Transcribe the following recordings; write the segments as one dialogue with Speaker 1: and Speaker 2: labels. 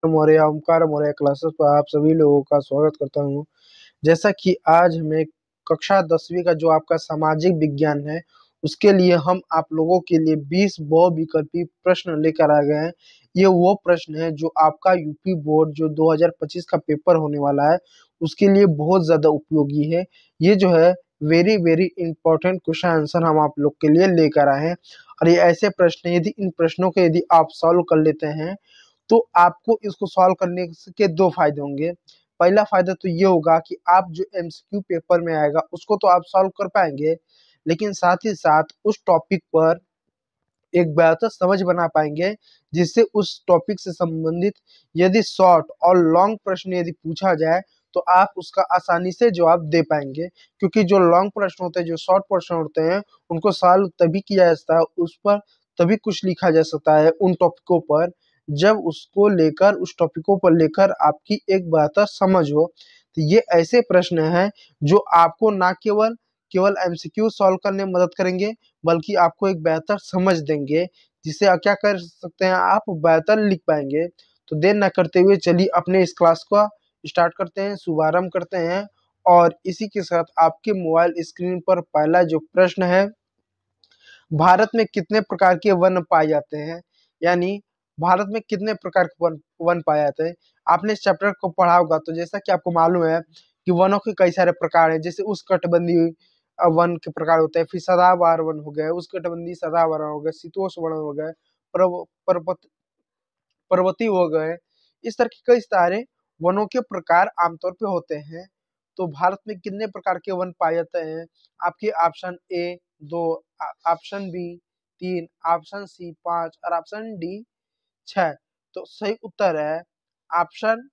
Speaker 1: Maurya Omkar Maurya classes पर आप सभी लोगों का स्वागत करता हूँ। जैसा कि आज हमें कक्षा 10वीं का जो आपका सामाजिक विज्ञान है, उसके लिए हम आप लोगों के लिए 20 बहुविकल्पी प्रश्न लेकर आ गए हैं। ये वो प्रश्न है जो आपका यूपी बोर्ड जो 2025 का पेपर होने वाला है, उसके लिए बहुत ज़्यादा उपयोगी है। ये जो है very very important question answer हम आप लोग के लिए लेकर आए हैं। और ये ऐसे प्रश्न हैं, यदि इन प्रश्नों को यदि आप सॉल्व कर लेते हैं तो आपको इसको सॉल्व करने के दो फायदे होंगे। पहला फायदा तो ये होगा कि आप जो एमसीक्यू पेपर में आएगा उसको तो आप सॉल्व कर पाएंगे, लेकिन साथ ही साथ उस टॉपिक पर एक बेहतर समझ बना पाएंगे, जिससे उस टॉपिक से संबंधित यदि शॉर्ट और लॉन्ग प्रश्न यदि पूछा जाए तो आप उसका आसानी से जवाब दे पाएंगे। क्योंकि जो लॉन्ग प्रश्न होते हैं, जो शॉर्ट प्रश्न होते हैं, उनको सॉल्व तभी किया जा सकता है, उस पर तभी कुछ लिखा जा सकता है उन टॉपिकों पर, जब उसको लेकर उस टॉपिकों पर लेकर आपकी एक बेहतर समझ हो। तो ये ऐसे प्रश्न हैं जो आपको ना केवल केवल एमसीक्यू सॉल्व करने में मदद करेंगे, बल्कि आपको एक बेहतर समझ देंगे, जिससे आप क्या कर सकते हैं, आप बेहतर लिख पाएंगे। तो देर ना करते हुए चलिए अपने इस क्लास को स्टार्ट करते हैं, शुभारंभ करते हैं। और इसी के साथ आपके मोबाइल स्क्रीन पर पहला जो प्रश्न है, भारत में कितने प्रकार के वन पाए जाते हैं? यानी भारत में कितने प्रकार के वन वन पाए जाते हैं? आपने इस चैप्टर को पढ़ा होगा, तो जैसा कि आपको मालूम है कि वनों के कई सारे प्रकार हैं। जैसे उष्णकटिबंधीय वन के प्रकार होते हैं, फिर सदाबहार वन हो गए, उष्णकटिबंधीय सदाबहार हो गए, शीतोष्ण वन हो गए, पर्वतीय हो गए। इस तरह के कई सारे वनों के प्रकार आमतौर पे होते हैं। तो भारत में कितने प्रकार के वन पाए जाते हैं? आपके option A 2, option B 3, option C 5 और ऑप्शन डी 6। तो सही उत्तर है ऑप्शन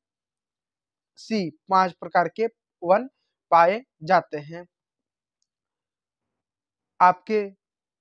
Speaker 1: सी, 5 प्रकार के वन पाए जाते हैं। आपके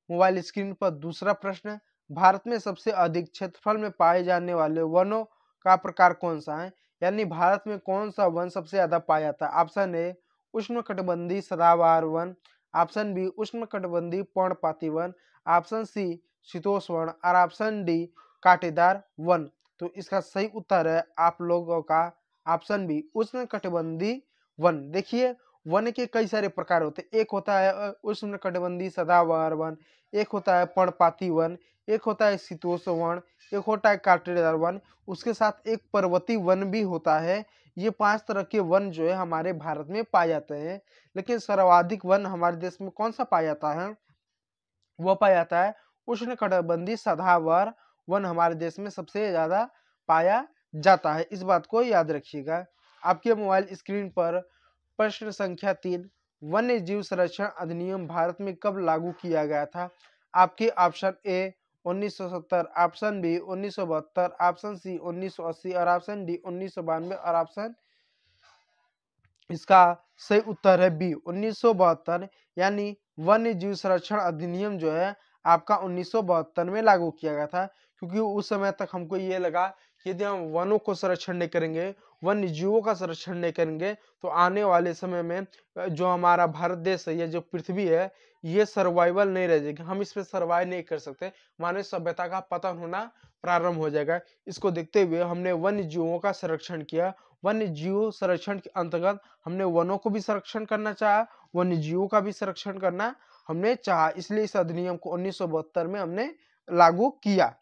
Speaker 1: मोबाइल स्क्रीन पर दूसरा प्रश्न है, भारत में सबसे अधिक क्षेत्रफल में पाए जाने वाले वनों का प्रकार कौन सा है? यानी भारत में कौन सा वन सबसे ज्यादा पाया जाता है? ऑप्शन ए उष्णकटिबंधीय सदाबहार वन, ऑप्शन बी उष्णकटिबंधीय पर्णपाती वन, ऑप्शन सी शीतोष्ण वन और ऑप्शन डी कांटेदार वन। तो इसका सही उत्तर है आप लोगों का ऑप्शन बी उष्णकटिबंधीय वन। देखिए, वन के कई सारे प्रकार होते हैं। एक होता है उष्णकटिबंधीय सदाबहार वन, एक होता है पर्णपाती वन, एक होता है शीतोष्ण वन, एक होता है कांटेदार वन, उसके साथ एक पर्वतीय वन भी होता है। ये 5 तरह के वन जो है हमारे भारत में पाए जाते हैं। लेकिन सर्वाधिक वन हमारे देश में कौन सा पाया जाता है? वह पाया जाता है उष्णकटिबंधीय सदाबहार वन हमारे देश में सबसे ज्यादा पाया जाता है। इस बात को याद रखिएगा। आपके मोबाइल स्क्रीन पर प्रश्न संख्या 3, वन्य जीव संरक्षण अधिनियम भारत में कब लागू किया गया था? आपके option A 1970, option B 1972, option C 1980 और ऑप्शन डी 1992 और ऑप्शन इसका सही उत्तर है बी 1972। यानी वन्य जीव संरक्षण अधिनियम जो है आपका 1972 में लागू किया गया था। क्योंकि उस समय तक हमको ये लगा कि यदि हम वनों को संरक्षण नहीं करेंगे, वन्य जीवों का संरक्षण नहीं करेंगे, तो आने वाले समय में जो हमारा भारत देश है, ये जो पृथ्वी है, ये सर्वाइवल नहीं रह जाएगी, हम इस पे सर्वाइव नहीं कर सकते, मानव सभ्यता का पतन होना प्रारंभ हो जाएगा। इसको देखते हुए हमने वन्य जीवों का संरक्षण किया। वन्य जीव संरक्षण के अंतर्गत हमने वनों को भी संरक्षण करना चाहा, वन्य जीवों का भी संरक्षण करना हमने चाहा, इसलिए इस अधिनियम को 1972 में हमने लागू किया।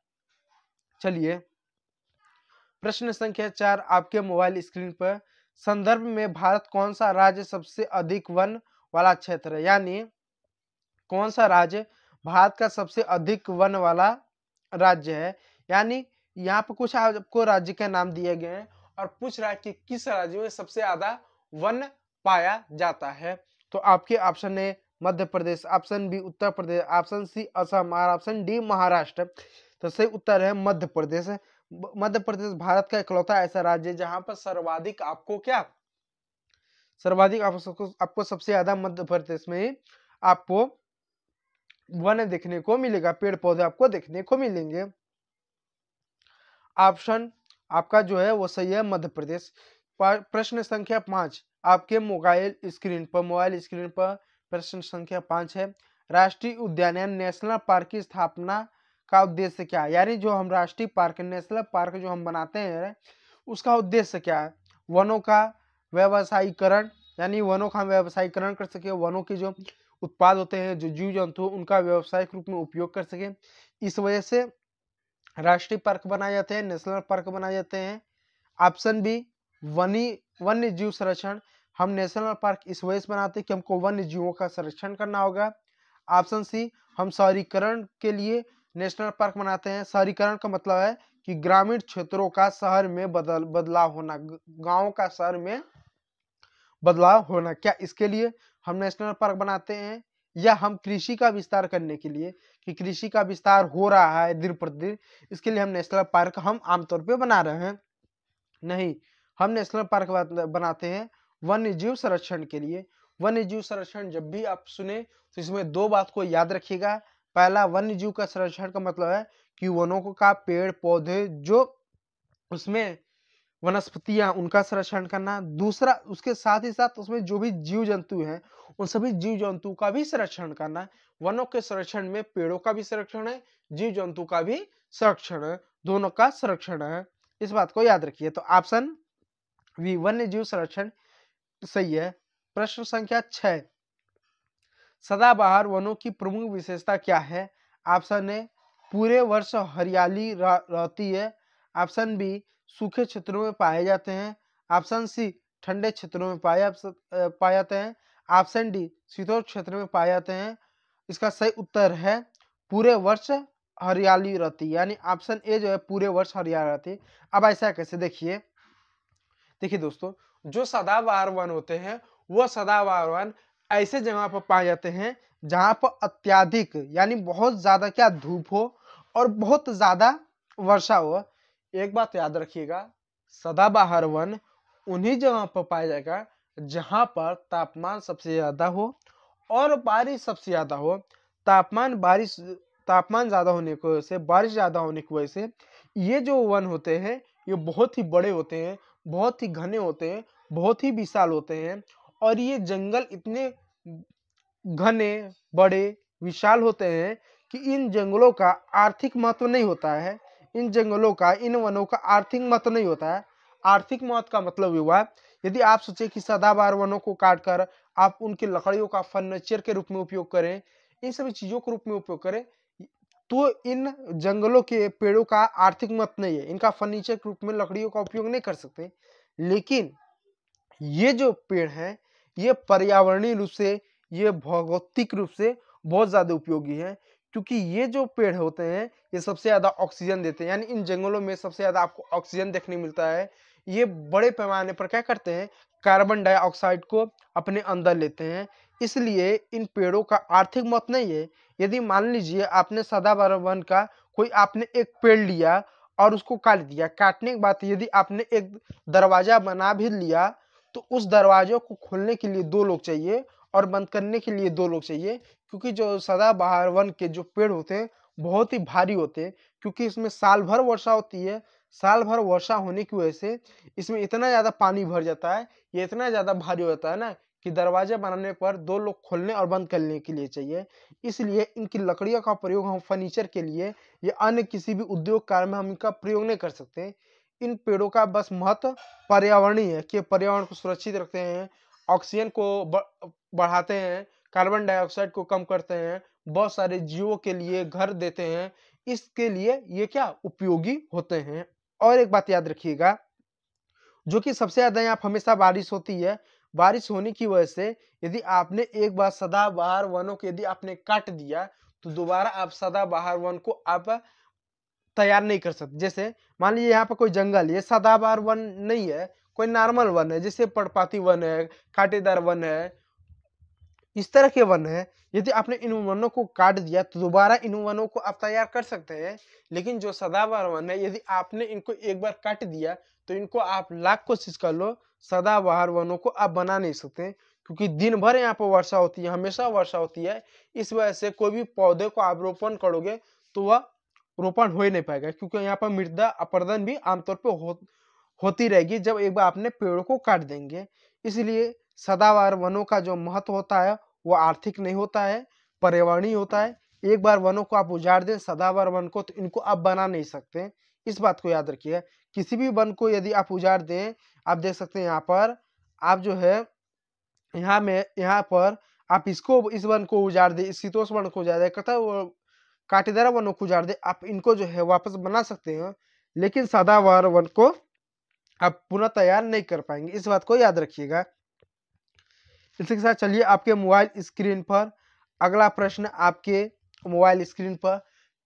Speaker 1: चलिए प्रश्न संख्या 4 आपके मोबाइल स्क्रीन पर, संदर्भ में भारत कौन सा राज्य सबसे अधिक वन वाला क्षेत्र है? यानी कौन सा राज्य भारत का सबसे अधिक वन वाला राज्य है? यानी यहाँ पर कुछ आपको राज्य के नाम दिए गए हैं और पूछ रहा है कि किस राज्य में सबसे ज्यादा वन पाया जाता है। तो आपके option A Madhya Pradesh, option B Uttar Pradesh, option C Assam और ऑप्शन डी महाराष्ट्र। तो सही उत्तर है मध्य प्रदेश। मध्य प्रदेश भारत का इकलौता ऐसा राज्य है जहां पर सर्वाधिक आपको क्या, सर्वाधिक आपको सबसे ज्यादा मध्य प्रदेश में ही आपको वन देखने को मिलेगा, पेड़ पौधे आपको देखने को मिलेंगे। ऑप्शन आपका जो है वो सही है, मध्य प्रदेश। प्रश्न संख्या 5 आपके मोबाइल स्क्रीन पर प्रश्न संख्या 5 है, राष्ट्रीय उद्यान नेशनल पार्क की स्थापना का उद्देश्य क्या है? यानी जो हम राष्ट्रीय पार्क नेशनल पार्क जो हम बनाते हैं उसका उद्देश्य क्या है? वनों का व्यवसायीकरण, यानी वनों का हम व्यवसायीकरण कर सके, वनों के जो उत्पाद होते हैं, जो जीव जंतु उनका व्यवसायिक रूप में उपयोग कर सके। इस वजह से राष्ट्रीय पार्क बनाए जाते हैं, नेशनल पार्क बनाए जाते हैं। ऑप्शन बी वन्य जीव संरक्षण। हम नेशनल पार्क इस वजह से बनाते हैं कि हमको वन्य जीवों का संरक्षण करना होगा। ऑप्शन सी, हम शहरीकरण के लिए नेशनल पार्क बनाते हैं। शहरीकरण का मतलब है कि ग्रामीण क्षेत्रों का शहर में बदलाव होना, गांवों का शहर में बदलाव होना। क्या इसके लिए हम नेशनल पार्क बनाते हैं? या हम कृषि का विस्तार करने के लिए, कि कृषि का विस्तार हो रहा है दिन प्रतिदिन, इसके लिए हम नेशनल पार्क हम आमतौर पे बना रहे हैं? नहीं, हम नेशनल पार्क बनाते हैं वन्य जीव संरक्षण के लिए। वन्य जीव संरक्षण जब भी आप सुने तो इसमें दो बात को याद रखिएगा। पहला, वन्य जीव का संरक्षण का मतलब है कि वनों का पेड़ पौधे जो उसमें वनस्पतियां उनका संरक्षण करना। दूसरा, उसके साथ ही साथ उसमें जो भी जीव जंतु हैं उन सभी जीव जंतु का भी संरक्षण करना। वनों के संरक्षण में पेड़ों का भी संरक्षण है, जीव जंतु का भी संरक्षण है, दोनों का संरक्षण है। इस बात को याद रखिए। तो ऑप्शन बी वन्य जीव संरक्षण सही है। प्रश्न संख्या 6, सदाबहार वनों की प्रमुख विशेषता क्या है? ऑप्शन ए, पूरे वर्ष हरियाली रहती है। ऑप्शन बी, सूखे क्षेत्रों में पाए जाते हैं। ऑप्शन सी, ठंडे क्षेत्रों में पाए जाते हैं। ऑप्शन डी, शीतोष्ण क्षेत्र में पाए जाते हैं। इसका सही उत्तर है पूरे वर्ष हरियाली रहती है, यानी ऑप्शन ए जो है पूरे वर्ष हरियाली रहती है। अब ऐसा कैसे? देखिए दोस्तों, जो सदाबहार वन होते हैं वो सदाबहार वन ऐसे जगह पर पाए जाते हैं जहां पर अत्यधिक यानी बहुत ज्यादा क्या धूप हो और बहुत ज्यादा वर्षा हो। एक बात याद रखिएगा, सदाबहार वन उन्हीं जगह पर पाया जाएगा जहां पर तापमान सबसे ज्यादा हो और बारिश सबसे ज्यादा हो। तापमान ज्यादा होने की वजह से, बारिश ज्यादा होने की वजह से ये जो वन होते हैं ये बहुत ही बड़े होते हैं, बहुत ही घने होते हैं, बहुत ही विशाल होते हैं। और ये जंगल इतने घने, बड़े, विशाल होते हैं कि इन जंगलों का आर्थिक महत्व नहीं होता है। इन वनों का आर्थिक महत्व नहीं होता है। आर्थिक महत्व का मतलब हुआ, यदि आप सोचे कि सदाबहार वनों को काटकर आप उनकी लकड़ियों का फर्नीचर के रूप में उपयोग करें, इन सभी चीजों के रूप में उपयोग करें, तो इन जंगलों के पेड़ों का आर्थिक महत्व नहीं है। इनका फर्नीचर के रूप में लकड़ियों का उपयोग नहीं कर सकते। लेकिन ये जो पेड़ हैं ये पर्यावरणीय रूप से, ये भौगोलिक रूप से बहुत ज्यादा उपयोगी है, क्योंकि ये जो पेड़ होते हैं ये सबसे ज्यादा ऑक्सीजन देते हैं। यानी इन जंगलों में सबसे ज्यादा आपको ऑक्सीजन देखने मिलता है। ये बड़े पैमाने पर क्या करते हैं, कार्बन डाइऑक्साइड को अपने अंदर लेते हैं। इसलिए इन पेड़ों का आर्थिक महत्व नहीं है। यदि मान लीजिए आपने सदाबहार वन का कोई आपने एक पेड़ लिया और उसको काट दिया, काटने के बाद यदि आपने एक दरवाजा बना भी लिया तो उस दरवाजे को खोलने के लिए 2 लोग चाहिए और बंद करने के लिए 2 लोग चाहिए, क्योंकि जो सदाबहार वन के जो पेड़ होते हैं बहुत ही भारी होते हैं, क्योंकि इसमें साल भर वर्षा होती है। साल भर वर्षा होने की वजह से इसमें इतना ज्यादा पानी भर जाता है, ये इतना ज्यादा भारी होता है ना कि दरवाजा बनाने पर 2 लोग खोलने और बंद करने के लिए चाहिए। इसलिए इनकी लकड़ियों का प्रयोग हम फर्नीचर के लिए या अन्य किसी भी उद्योग कार्य में हम इनका प्रयोग नहीं कर सकते। इन पेड़ों का बस महत्व पर्यावरणीय है कि पर्यावरण को सुरक्षित रखते हैं, ऑक्सीजन को बढ़ाते हैं, कार्बन डाइऑक्साइड को कम करते हैं, बहुत सारे जीवों के लिए घर देते हैं। इसके लिए ये क्या उपयोगी होते हैं। और एक बात याद रखिएगा, जो कि सबसे ज्यादा यहाँ हमेशा बारिश होती है। बारिश होने की वजह से यदि आपने एक बार सदाबहार वनों को यदि आपने काट दिया तो दोबारा आप सदाबहार वन को आप तैयार नहीं कर सकते। जैसे मान लीजिए यहाँ पर कोई जंगल, ये सदाबहार वन नहीं है, कोई नॉर्मल वन है, जैसे पर्णपाती वन है, कांटेदार वन है, इस तरह के वन है। यदि आपने इन वनों को काट दिया तो दोबारा इन वनों को आप तैयार कर सकते हैं। लेकिन जो सदाबहार वन है, यदि आपने इनको एक बार काट दिया तो इनको आप लाख कोशिश कर लो, सदाबहार वनों को आप बना नहीं सकते, क्योंकि दिन भर यहाँ पर वर्षा होती है, हमेशा वर्षा होती है। इस वजह से कोई भी पौधे को आप रोपण करोगे तो वह रोपण हो ही नहीं पाएगा, क्योंकि यहाँ पर मृदा अपरदन भी आमतौर पर होती रहेगी जब एक बार आपने पेड़ों को काट देंगे। इसलिए सदाबहार वनों का जो महत्व होता है वो आर्थिक नहीं होता है, पर्यावरणीय होता है। एक बार वनों को आप उजाड़ दें, सदाबहार वन को, तो इनको आप बना नहीं सकते। इस बात को याद रखिए। किसी भी वन को यदि आप उजाड़ दें, आप देख सकते हैं यहाँ पर आप जो है यहाँ पर आप इसको इस वन को उजाड़ दे, इस शीतोष्ण वन को उजाड़ दे, कथा वो कांटेदार वनों को उजाड़ दे, आप इनको जो है वापस बना सकते हैं, लेकिन सदाबहार वन को आप पुनः तैयार नहीं कर पाएंगे। इस बात को याद रखिएगा। इसी के साथ चलिए आपके मोबाइल स्क्रीन पर अगला प्रश्न, आपके मोबाइल स्क्रीन पर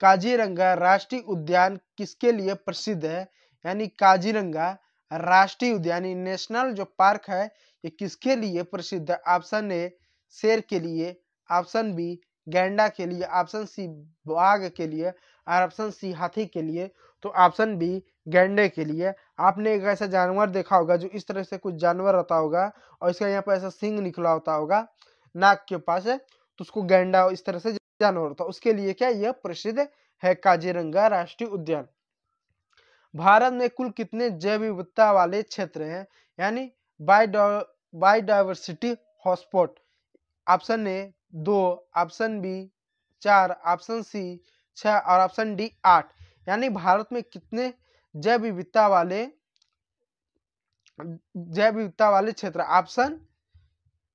Speaker 1: काजीरंगा राष्ट्रीय उद्यान किसके लिए प्रसिद्ध है? यानी काजीरंगा राष्ट्रीय उद्यान नेशनल जो पार्क है ये किसके लिए प्रसिद्ध है? ऑप्शन ए शेर के लिए, ऑप्शन बी गैंडा के लिए, ऑप्शन सी बाघ के लिए और ऑप्शन सी हाथी के लिए। तो ऑप्शन बी गैंडे के लिए। आपने एक ऐसा जानवर देखा होगा जो इस तरह से कुछ जानवर रहता होगा और इसका यहाँ पर ऐसा सिंग निकला होता होगा नाक के पास है, तो उसको गैंडा इस तरह से जानवर होता है, उसके लिए क्या यह प्रसिद्ध है काजीरंगा राष्ट्रीय उद्यान। भारत में कुल कितने जैव विविधता वाले क्षेत्र हैं? यानी biodiversity hotspot. Option A 2, option B 4, option C 6 और ऑप्शन डी 8। यानी भारत में कितने जैव विविधता वाले क्षेत्र? ऑप्शन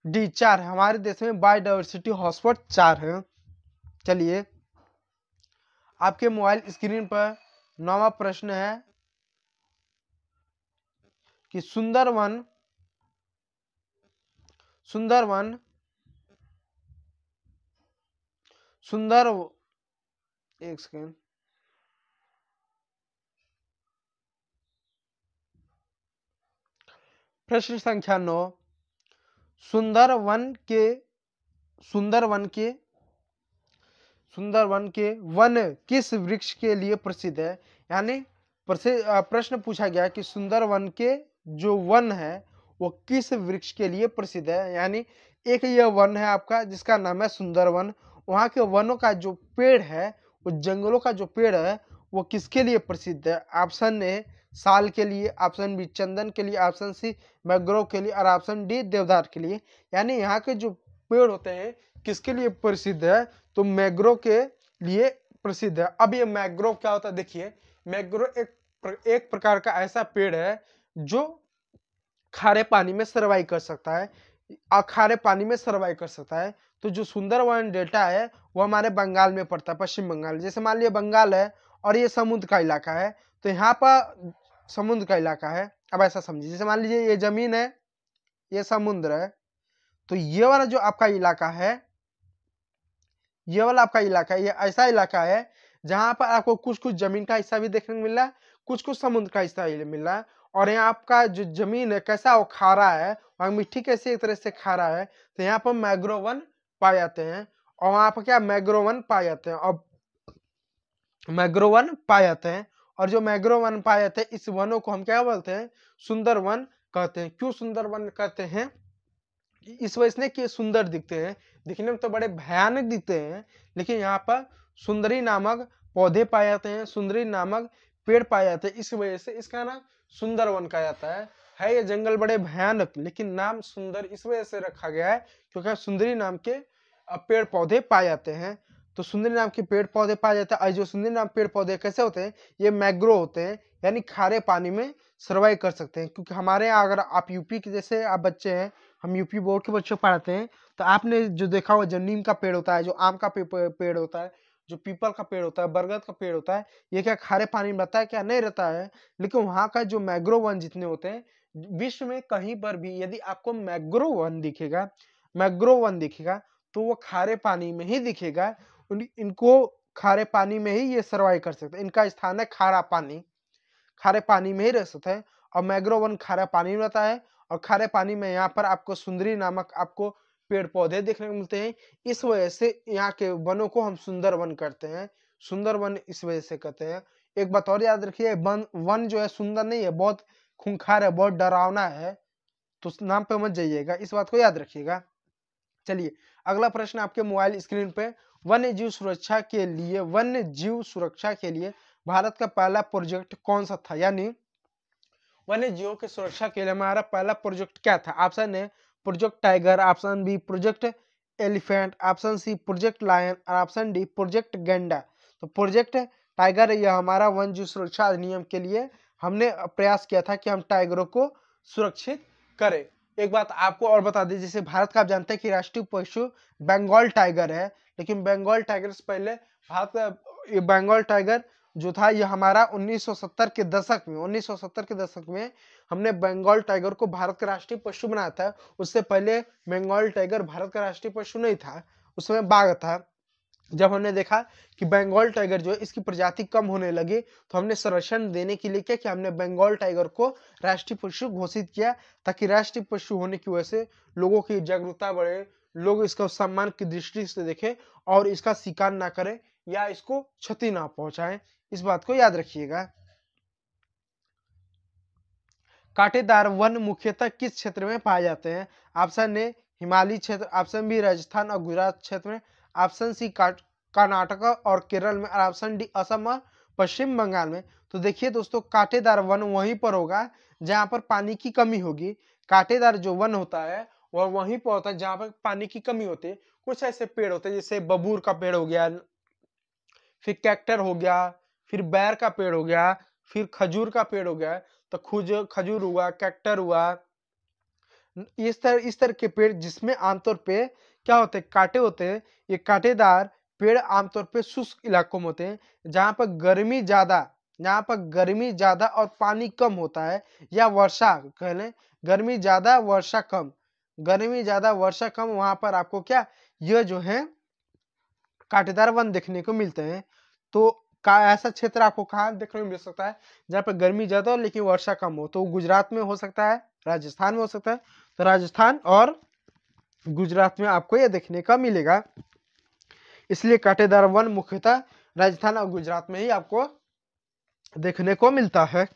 Speaker 1: डी 4 है। हमारे देश में बायोडायवर्सिटी हॉटस्पॉट 4 है। चलिए आपके मोबाइल स्क्रीन पर 9वां प्रश्न है कि सुंदरवन एक सेकेंड, प्रश्न संख्या 9, सुंदरवन के वन किस वृक्ष के लिए प्रसिद्ध है? यानी प्रश्न पूछा गया कि सुंदरवन के जो वन है वो किस वृक्ष के लिए प्रसिद्ध है। यानी एक यह वन है आपका जिसका नाम है सुंदरवन, वहां के वनों का जो पेड़ है, वो जंगलों का जो पेड़ है वो किसके लिए प्रसिद्ध है? ऑप्शन ए साल के लिए, ऑप्शन बी चंदन के लिए, ऑप्शन सी मैंग्रोव के लिए और ऑप्शन डी देवदार के लिए। यानी यहाँ के जो पेड़ होते हैं किसके लिए प्रसिद्ध है? तो मैंग्रोव के लिए प्रसिद्ध है। अब ये मैंग्रोव क्या होता है? देखिए मैंग्रोव एक प्रकार का ऐसा पेड़ है जो खारे पानी में सर्वाइव कर सकता है, खारे पानी में सर्वाइव कर सकता है। तो जो सुंदरवन डेल्टा है वो हमारे बंगाल में पड़ता है, पश्चिम बंगाल। जैसे मान लिया बंगाल है और ये समुद्र का इलाका है, तो यहाँ पर समुद्र का इलाका है। अब ऐसा समझिए, जैसे मान लीजिए ये जमीन है, ये समुद्र है, तो ये वाला जो आपका इलाका है, ये वाला आपका इलाका है, ये ऐसा इलाका है जहां पर आपको कुछ कुछ जमीन का हिस्सा भी देखने को मिल रहा है, कुछ कुछ समुद्र का हिस्सा मिल रहा है। और यहाँ आपका जो जमीन है कैसा वो खारा है, वहां मिट्टी कैसे एक तरह से खारा है, तो यहाँ पर मैंग्रोव वन पाए जाते हैं। और वहां पर क्या मैंग्रोव वन पाए जाते हैं, और मैंग्रोव वन पाए जाते हैं। और जो मैंग्रोव वन पाए जाते हैं इस वनों को हम क्या बोलते हैं? सुंदर वन कहते हैं। क्यों सुंदर वन कहते हैं? इस वजह से कि सुंदर दिखते हैं, दिखने में तो बड़े भयानक दिखते हैं, लेकिन यहाँ पर सुंदरी नामक पौधे पाए जाते हैं, सुंदरी नामक पेड़ पाए जाते हैं, इस वजह से इसका नाम सुंदर वन कहा जाता है। ये जंगल बड़े भयानक, लेकिन नाम सुंदर इस वजह से रखा गया है क्योंकि सुंदरी नाम के पेड़ पौधे पाए जाते हैं। तो सुंदरी नाम के पेड़ पौधे पाए जाते हैं। जो सुंदरी नाम पेड़ पौधे कैसे होते हैं? ये मैंग्रोव होते हैं, यानी खारे पानी में सर्वाइव कर सकते हैं। क्योंकि हमारे यहाँ अगर आप यूपी के जैसे आप बच्चे हैं, हम यूपी बोर्ड के बच्चों पढ़ाते हैं, तो आपने जो देखा हुआ जो नीम का पेड़ होता है, जो आम का पेड़ होता है, जो पीपल का पेड़ होता है, बरगद का पेड़ होता है, ये क्या खारे पानी में रहता है? क्या नहीं रहता है। लेकिन वहां का जो मैंग्रोव वन जितने होते हैं, विश्व में कहीं पर भी यदि आपको मैंग्रोव वन दिखेगा तो वो खारे पानी में ही दिखेगा। इनको खारे पानी में ही ये सर्वाइव कर सकते हैं। इनका स्थान है खारा पानी, खारे पानी में ही रह सकते हैं। और मैंग्रोव वन खारा पानी में रहता है, और खारे पानी में यहाँ पर आपको सुंदरी नामक आपको पेड़ पौधे देखने को मिलते हैं। इस वजह से यहाँ के वनों को हम सुंदर वन करते हैं, सुंदर वन इस वजह से कहते हैं। एक बात और याद रखिए, वन जो है सुंदर नहीं है, बहुत खूंखार है, बहुत डरावना है, तो उस नाम पे मत जाइएगा, इस बात को याद रखिएगा। चलिए अगला प्रश्न आपके मोबाइल स्क्रीन पे, वन्य जीव सुरक्षा के लिए भारत का पहला प्रोजेक्ट कौन सा था? यानी वन्य जीवों की सुरक्षा के लिए हमारा पहला प्रोजेक्ट क्या था? Option A project tiger, option B project elephant, option C project lion और ऑप्शन डी प्रोजेक्ट गैंडा। तो प्रोजेक्ट टाइगर यह हमारा वन जीव सुरक्षा अधिनियम के लिए हमने प्रयास किया था कि हम टाइगरों को सुरक्षित करें। एक बात आपको और बता दें, जैसे भारत का आप जानते हैं कि राष्ट्रीय पशु बंगाल टाइगर है, लेकिन बंगाल टाइगर से पहले भारत का ये बंगाल टाइगर जो था ये हमारा 1970 के दशक में हमने बंगाल टाइगर को भारत का राष्ट्रीय पशु बनाया था। उससे पहले बंगाल टाइगर भारत का राष्ट्रीय पशु नहीं था, उसमें बाघ था। जब हमने देखा कि बंगाल टाइगर जो है इसकी प्रजाति कम होने लगी, तो हमने संरक्षण देने के लिए क्या किया, हमने बंगाल टाइगर को राष्ट्रीय पशु घोषित किया, ताकि राष्ट्रीय पशु होने की वजह से लोगों की जागरूकता बढ़े, लोग इसका सम्मान की दृष्टि से देखें और इसका शिकार ना करें या इसको क्षति ना पहुंचाएं। इस बात को याद रखिएगा। कांटेदार वन मुख्यतः किस क्षेत्र में पाए जाते हैं? ऑप्शन ए हिमालयी क्षेत्र, ऑप्शन बी राजस्थान और गुजरात क्षेत्र में, ऑप्शन सी कर्नाटक और केरल में, और ऑप्शन डी असम और पश्चिम बंगाल में। तो देखिए दोस्तों, कांटेदार वन वहीं पर होगा जहां पर पानी की कमी होगी। कांटेदार जो वन होता है वह वहीं पर होता है जहां पर पानी की कमी होती है। कुछ ऐसे पेड़ होते हैं जैसे बबूर का पेड़ हो गया, फिर कैक्टर हो गया, फिर बैर का पेड़ हो गया, फिर खजूर का पेड़ हो गया, तो खजूर हुआ, कैक्टर हुआ, इस तरह के पेड़ जिसमें आमतौर पे क्या होते हैं, कांटे होते हैं। ये कांटेदार पेड़ आमतौर पे शुष्क इलाकों में होते हैं, जहां पर गर्मी ज्यादा और पानी कम होता है, या वर्षा कह लें, गर्मी ज्यादा वर्षा कम, वहां पर आपको क्या यह जो है कांटेदार वन देखने को मिलते हैं। तो ऐसा क्षेत्र आपको कहाँ देखने को मिल सकता है जहाँ पे गर्मी ज्यादा हो लेकिन वर्षा कम हो? तो गुजरात में हो सकता है, राजस्थान में हो सकता है। तो राजस्थान और गुजरात में आपको यह देखने का मिलेगा, इसलिए कांटेदार वन मुख्यतः राजस्थान और गुजरात में ही आपको देखने को मिलता है।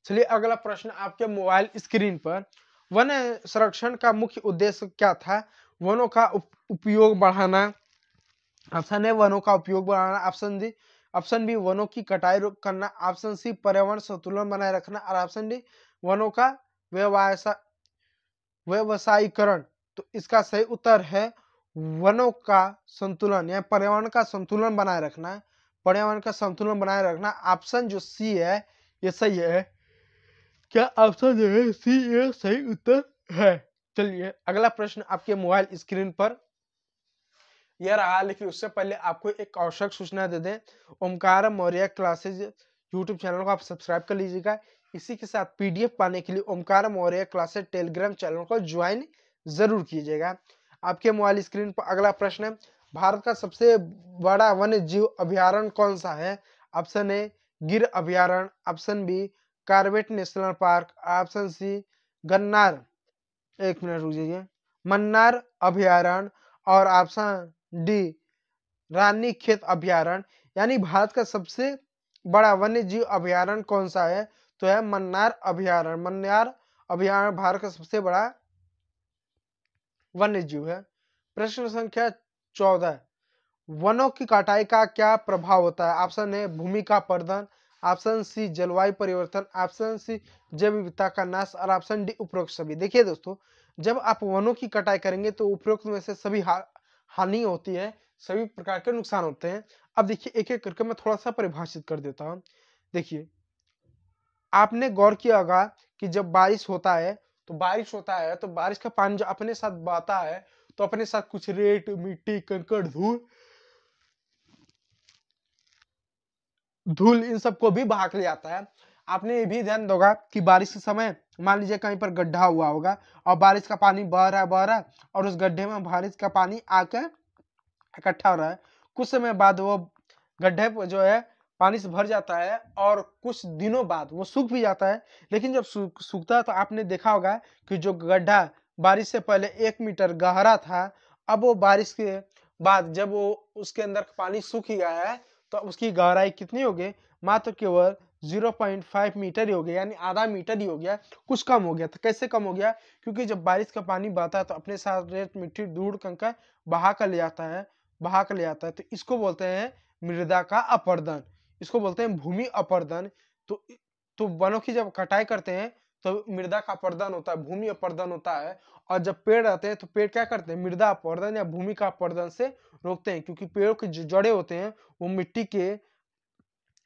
Speaker 1: चलिए अगला प्रश्न आपके मोबाइल स्क्रीन पर, वन संरक्षण का मुख्य उद्देश्य क्या था? वनों का उपयोग बढ़ाना, ऑप्शन ए वनों का उपयोग बढ़ाना, ऑप्शन बी वनों की कटाई करना, ऑप्शन सी पर्यावरण संतुलन बनाए रखना, और ऑप्शन डी वनों का व्यवसायीकरण। तो इसका सही उत्तर है वनों का संतुलन या पर्यावरण का संतुलन बनाए रखना। ऑप्शन जो सी है ये सही है। क्या ऑप्शन है सी ये सही उत्तर है? चलिए अगला प्रश्न आपके मोबाइल स्क्रीन पर यह रहा, लेकिन उससे पहले आपको एक आवश्यक सूचना दे दें, Omkar Maurya classes YouTube channel को आप सब्सक्राइब कर लीजिएगा। इसी के साथ पीडीएफ पाने के लिए Omkar Maurya classes Telegram channel को ज्वाइन जरूर कीजिएगा। आपके मोबाइल स्क्रीन पर अगला प्रश्न है, भारत का सबसे बड़ा वन्य जीव अभ्यारण्य कौन सा है? ऑप्शन ए गिर अभ्यारण्य, option B Corbett national park, option C गन्नार मन्नार अभ्यारण्य, और ऑप्शन डी रानीखेत अभ्यारण्य। यानी भारत का सबसे बड़ा वन्य जीव अभ्यारण्य कौन सा है? तो है मन्नार अभ्यारण्य भारत का सबसे बड़ा वन्य जीव है। प्रश्न संख्या 14, वनों की कटाई का क्या प्रभाव होता है? ऑप्शन ए भूमि का अपरदन, ऑप्शन सी जलवायु परिवर्तन, ऑप्शन सी जैव विविधता का नाश, और ऑप्शन डी उपरोक्त सभी। देखिए दोस्तों, जब आप वनों की कटाई करेंगे तो उपरोक्त में से सभी हानि होती है, सभी प्रकार के नुकसान होते हैं। अब देखिए एक एक करके मैं थोड़ा सा परिभाषित कर देता हूँ। देखिए आपने गौर किया होगा कि जब बारिश होता है तो बारिश का पानी जो अपने साथ बहता है, तो अपने साथ कुछ रेत, मिट्टी, कंकड़, धूल इन सबको भी बहा के ले आता है। आपने ये भी ध्यान दोगा कि बारिश के समय मान लीजिए कहीं पर गड्ढा हुआ होगा और बारिश का पानी बह रहा है और उस गड्ढे में बारिश का पानी आकर इकट्ठा हो रहा है। कुछ समय बाद वो गड्ढे जो है पानी से भर जाता है और कुछ दिनों बाद वो सूख भी जाता है। लेकिन जब सूखता है तो आपने देखा होगा कि जो गड्ढा बारिश से पहले 1 मीटर गहरा था, अब वो बारिश के बाद जब वो उसके अंदर पानी सूख ही गया है तो उसकी गहराई कितनी हो गई? मात्र केवल 0.5 मीटर ही हो गया, यानी आधा मीटर ही हो गया, कुछ कम हो गया। तो कैसे कम हो गया? क्योंकि जब बारिश का पानी बहता है तो अपने साथ रेत, मिट्टी, धूल, कंकड़ बहा कर ले आता है। तो इसको बोलते हैं मृदा का अपरदन, इसको बोलते हैं भूमि अपरदन। तो वनों की जब कटाई करते हैं तो मृदा का अपरदन होता है, भूमि अपरदन होता है। और जब पेड़ रहते हैं तो पेड़ क्या करते हैं? मृदा अपरदन या भूमि का अपरदन से रोकते हैं, क्योंकि पेड़ों की जो जड़ें होते हैं वो मिट्टी के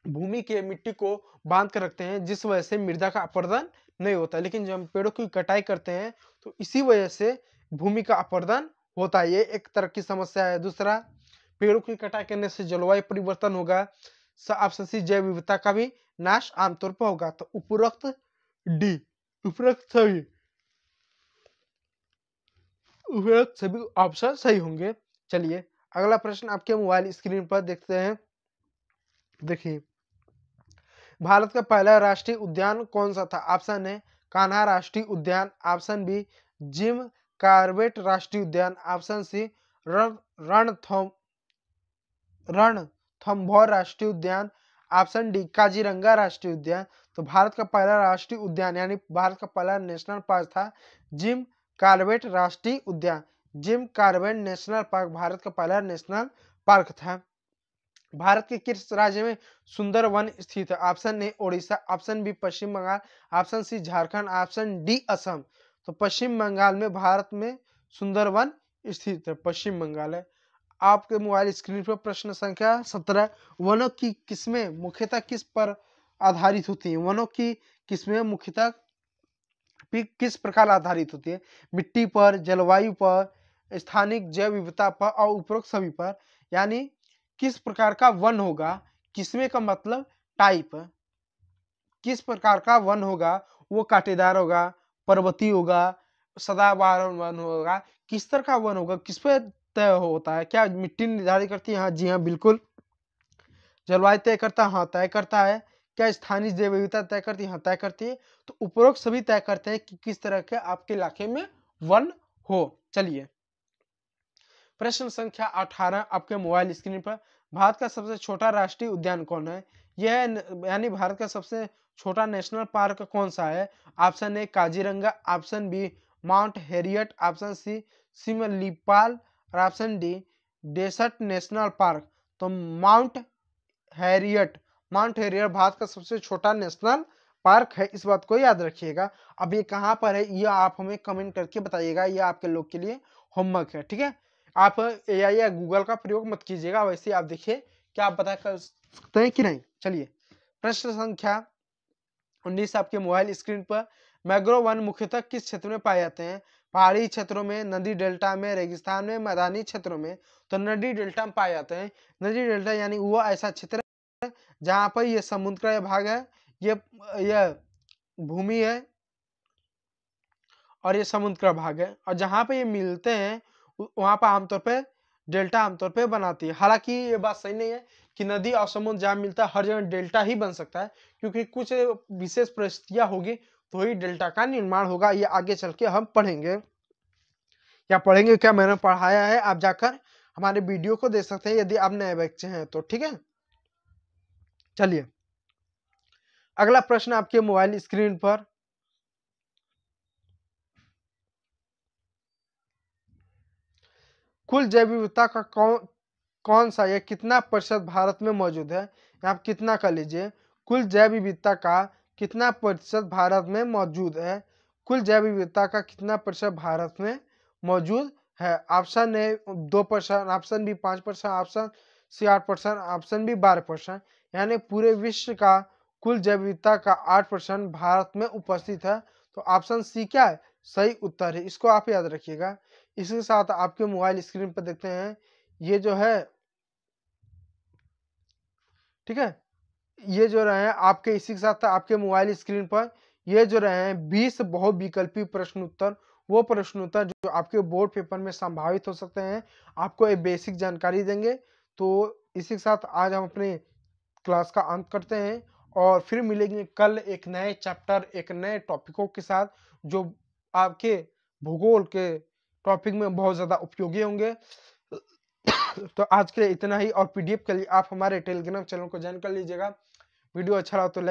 Speaker 1: भूमि के मिट्टी को बांध कर रखते हैं, जिस वजह से मृदा का अपरदन नहीं होता। लेकिन जब हम पेड़ों की कटाई करते हैं तो इसी वजह से भूमि का अपरदन होता है। ये एक तरह की समस्या है। दूसरा, पेड़ों की कटाई करने से जलवायु परिवर्तन होगा। ऑप्शन सी, जैव विविधता का भी नाश आमतौर पर होगा। तो उपरोक्त डी, उपरोक्त सभी ऑप्शन सही होंगे। चलिए अगला प्रश्न आपके मोबाइल स्क्रीन पर देखते हैं। देखिए, भारत का पहला राष्ट्रीय उद्यान कौन सा था? ऑप्शन है कान्हा राष्ट्रीय उद्यान, ऑप्शन बी जिम कार्बेट राष्ट्रीय उद्यान, ऑप्शन सी रणथंभौर राष्ट्रीय उद्यान, ऑप्शन डी काजीरंगा राष्ट्रीय उद्यान। तो भारत का पहला राष्ट्रीय उद्यान यानी भारत का पहला नेशनल पार्क था जिम कार्बेट राष्ट्रीय उद्यान। Jim Corbett national park Bharat का पहला नेशनल पार्क था। भारत के किस राज्य में सुंदरवन स्थित है? Option A Odisha, option B Paschim Bengal, option C Jharkhand, option D Assam. तो पश्चिम बंगाल में भारत में सुंदरवन स्थित है, पश्चिम बंगाल है। आपके मोबाइल स्क्रीन पर प्रश्न संख्या 17, वनों की किस्में मुख्यतः किस पर आधारित होती हैं? वनों की किस्में मुख्यतः किस प्रकार आधारित होती है? मिट्टी पर, जलवायु पर, स्थानिक जैव विविधता पर और उपरोक्त सभी पर। यानी किस प्रकार का वन होगा, किस्में का मतलब टाइप, किस प्रकार का वन होगा, वो कांटेदार होगा, पर्वतीय होगा, सदाबहार वन होगा, किस तरह का वन होगा, किस पे तय होता है? क्या मिट्टी निर्धारित करती है? हाँ जी हाँ बिल्कुल। जलवायु तय करता है? हाँ तय करता है। क्या स्थानीय जैव विविधता तय करती है? हाँ तय करती है। तो उपरोक्त सभी तय करते हैं कि किस तरह के आपके इलाके में वन हो। चलिए प्रश्न संख्या 18 आपके मोबाइल स्क्रीन पर, भारत का सबसे छोटा राष्ट्रीय उद्यान कौन है? यह यानी भारत का सबसे छोटा नेशनल पार्क कौन सा है? Option A Kaziranga, option B Mount Harriet, option C Similipal और option D desert national park. तो माउंट हेरियट भारत का सबसे छोटा नेशनल पार्क है, इस बात को याद रखिएगा। अब ये कहाँ पर है ये आप हमें कमेंट करके बताइएगा, ये आपके लोग के लिए होमवर्क है, ठीक है। आप एआई या गूगल का प्रयोग मत कीजिएगा, वैसे आप देखिए क्या आप बता कर सकते हैं कि नहीं। चलिए प्रश्न संख्या 19 आपके मोबाइल स्क्रीन पर, मैंग्रोव वन मुख्यतः किस क्षेत्र में पाए जाते हैं? पहाड़ी क्षेत्रों में, नदी डेल्टा में, रेगिस्तान में, मैदानी क्षेत्रों में। तो नदी डेल्टा में पाए जाते हैं। नदी डेल्टा यानी वो ऐसा क्षेत्र है जहां पर ये समुद्र का भाग है, ये भूमि है और ये समुद्र का भाग है, और जहां पे ये मिलते हैं वहां पर आमतौर पे डेल्टा आमतौर पे बनाती है। हालांकि ये बात सही नहीं है कि नदी और समुद्र जहां मिलता है हर जगह डेल्टा ही बन सकता है, क्योंकि कुछ विशेष परिस्थितियां होगी तो ही डेल्टा का निर्माण होगा। ये आगे चल के हम पढ़ेंगे, या पढ़ेंगे क्या, मैंने पढ़ाया है, आप जाकर हमारे वीडियो को देख सकते हैं यदि आप नए बच्चे हैं तो, ठीक है। चलिए अगला प्रश्न आपके मोबाइल स्क्रीन पर, कुल जैव विविधता का कौन सा या कितना प्रतिशत भारत में मौजूद है? आप कितना कर लीजिए, कुल जैव विविधता का कितना प्रतिशत भारत में मौजूद है? कुल जैव विविधता का कितना प्रतिशत भारत में मौजूद है? Option A 2%, option B 5%, option C 8%, option B 12%। यानी पूरे विश्व का कुल जैव विविधता का 8% भारत में उपस्थित है। तो ऑप्शन सी क्या है? सही उत्तर है, इसको आप याद रखिएगा। इसके साथ आपके मोबाइल स्क्रीन पर देखते हैं, ये जो है, ठीक है, ये जो रहे हैं आपके, इसी के साथ आपके मोबाइल स्क्रीन पर ये जो रहे हैं 20 बहुविकल्पी प्रश्न उत्तर, वो प्रश्न उत्तर जो आपके बोर्ड पेपर में संभावित हो सकते हैं, आपको एक बेसिक जानकारी देंगे। तो इसी के साथ आज हम अपने क्लास का अंत करते हैं और फिर मिलेंगे कल एक नए चैप्टर, एक नए टॉपिकों के साथ जो आपके भूगोल के टॉपिक में बहुत ज़्यादा उपयोगी होंगे। तो आज के लिए इतना ही, और पीडीएफ के लिए आप हमारे टेलीग्राम चैनल को ज्वाइन कर लीजिएगा। वीडियो अच्छा लगा तो